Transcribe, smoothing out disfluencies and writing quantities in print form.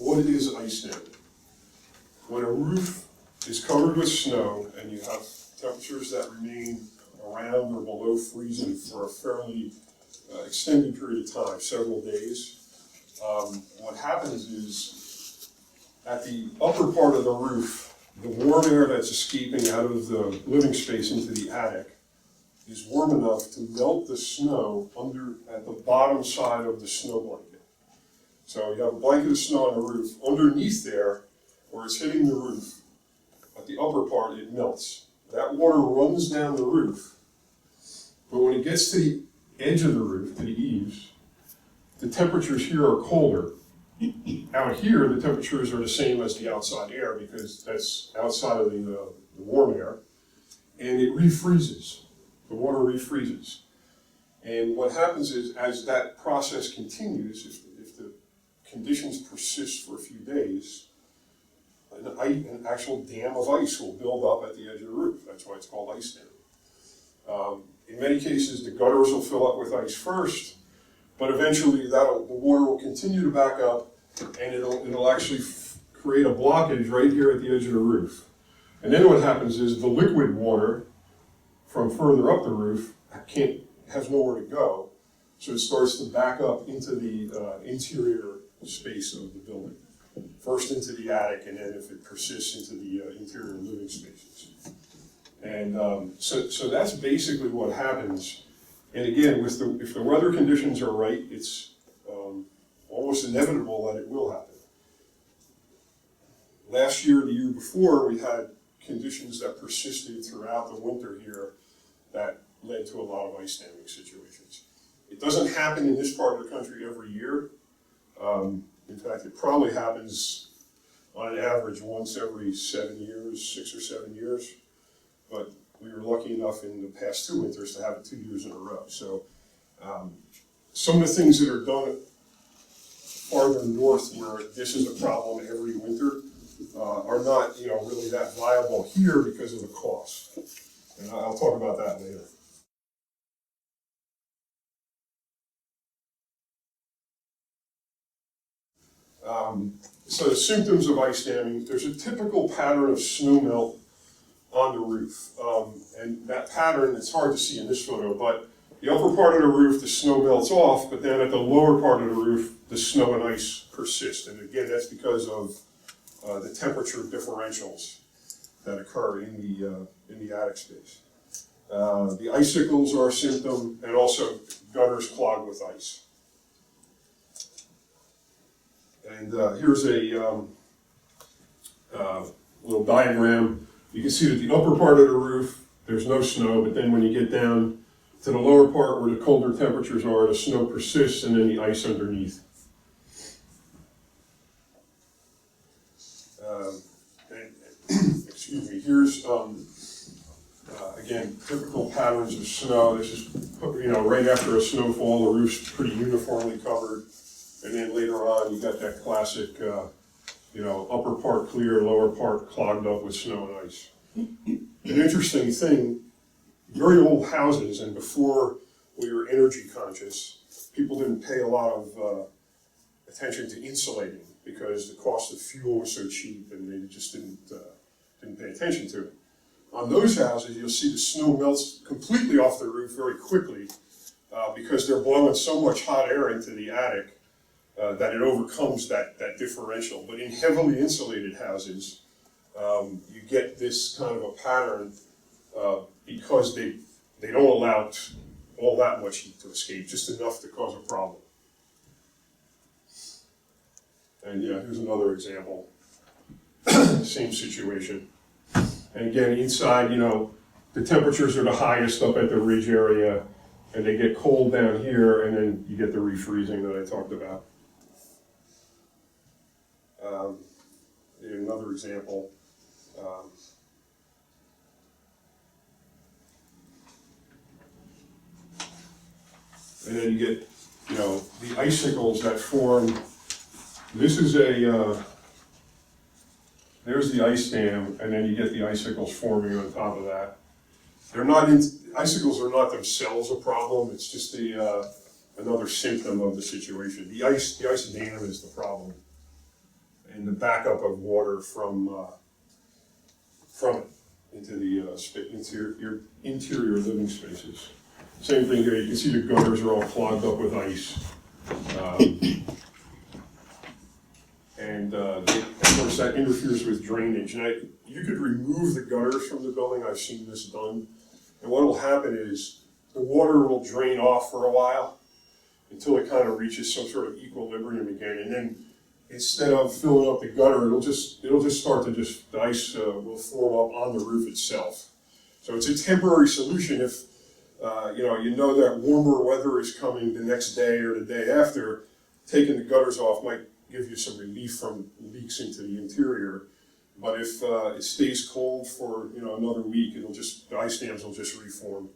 What is ice damming? When a roof is covered with snow and you have temperatures that remain around or below freezing for a fairly extended period of time, several days, what happens is at the upper part of the roof, the warm air that's escaping out of the living space into the attic is warm enough to melt the snow at the bottom side of the snow blanket. So you have a blanket of snow on the roof. Underneath there, where it's hitting the roof, at the upper part, it melts. That water runs down the roof, but when it gets to the edge of the roof, to the eaves, the temperatures here are colder. Out here, the temperatures are the same as the outside air because that's outside of the warm air, and it refreezes. The water refreezes. And what happens is, as that process continues, if the conditions persist for a few days, an actual dam of ice will build up at the edge of the roof. That's why it's called ice damming. In many cases, the gutters will fill up with ice first, but eventually the water will continue to back up, and it'll actually create a blockage right here at the edge of the roof. And then what happens is the liquid water from further up the roof has nowhere to go, so it starts to back up into the interior space of the building. First into the attic, and then if it persists into the interior living spaces. And so that's basically what happens. And again, if the weather conditions are right, it's almost inevitable that it will happen. Last year, the year before, we had conditions that persisted throughout the winter here that led to a lot of ice damming situations. It doesn't happen in this part of the country every year. In fact, it probably happens on an average once every 7 years, 6 or 7 years. But we were lucky enough in the past 2 winters to have it 2 years in a row. So some of the things that are done farther north where this is a problem every winter are not really that viable here because of the cost. And I'll talk about that later. So the symptoms of ice damming, there's a typical pattern of snow melt on the roof. And that pattern, it's hard to see in this photo, but the upper part of the roof, the snow melts off, but then at the lower part of the roof, the snow and ice persist. And again, that's because of the temperature differentials that occur in the attic space. The icicles are a symptom, and also gutters clogged with ice. And here's a little diagram. You can see that the upper part of the roof, there's no snow, but then when you get down to the lower part where the colder temperatures are, the snow persists, and then the ice underneath. Excuse me, here's, again, typical patterns of snow. This is, right after a snowfall, the roof's pretty uniformly covered. And then later on, you got that classic, upper part clear, lower part clogged up with snow and ice. An interesting thing, very old houses, and before we were energy conscious, people didn't pay a lot of attention to insulating because the cost of fuel was so cheap, and they just didn't pay attention to it. On those houses, you'll see the snow melts completely off the roof very quickly because they're blowing so much hot air into the attic that it overcomes that differential. But in heavily insulated houses, you get this kind of a pattern because they don't allow all that much heat to escape, just enough to cause a problem. And here's another example. Same situation. And again, inside, the temperatures are the highest up at the ridge area, and they get cold down here, and then you get the refreezing that I talked about. Another example. And then you get, the icicles that form. This is there's the ice dam, and then you get the icicles forming on top of that. Icicles are not themselves a problem, it's just another symptom of the situation. The ice dam is the problem. and the backup of water from it into the your interior living spaces. Same thing here, you can see the gutters are all clogged up with ice. Of course, that interferes with drainage. And you could remove the gutters from the building. I've seen this done. And what will happen is the water will drain off for a while until it kind of reaches some sort of equilibrium again. And then instead of filling up the gutter, it'll just start to the ice will form up on the roof itself. So it's a temporary solution if you know that warmer weather is coming the next day or the day after. Taking the gutters off might give you some relief from leaks into the interior. But if it stays cold for another week, the ice dams will just reform.